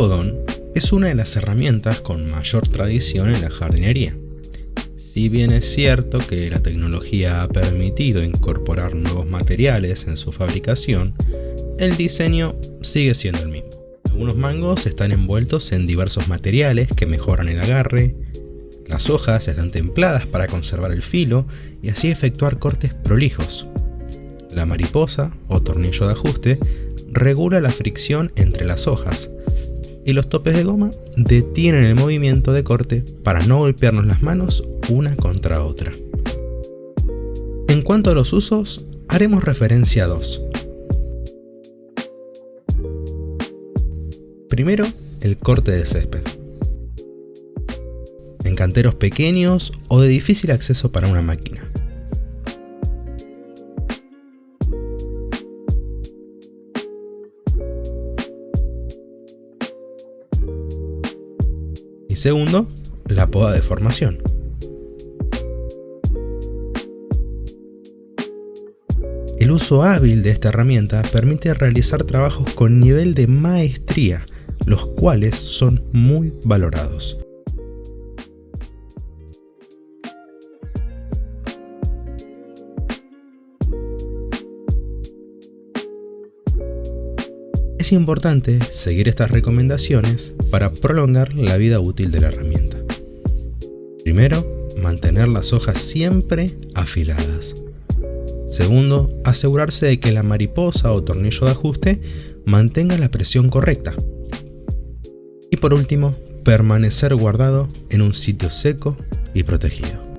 podón es una de las herramientas con mayor tradición en la jardinería. Si bien es cierto que la tecnología ha permitido incorporar nuevos materiales en su fabricación, el diseño sigue siendo el mismo. Algunos mangos están envueltos en diversos materiales que mejoran el agarre, las hojas están templadas para conservar el filo y así efectuar cortes prolijos. La mariposa o tornillo de ajuste regula la fricción entre las hojas y los topes de goma detienen el movimiento de corte para no golpearnos las manos una contra otra. En cuanto a los usos, haremos referencia a dos. Primero, el corte de césped. En canteros pequeños o de difícil acceso para una máquina. Y segundo, la poda de formación. El uso hábil de esta herramienta permite realizar trabajos con nivel de maestría, los cuales son muy valorados. Es importante seguir estas recomendaciones para prolongar la vida útil de la herramienta. Primero, mantener las hojas siempre afiladas. Segundo, asegurarse de que la mariposa o tornillo de ajuste mantenga la presión correcta. Y por último, permanecer guardado en un sitio seco y protegido.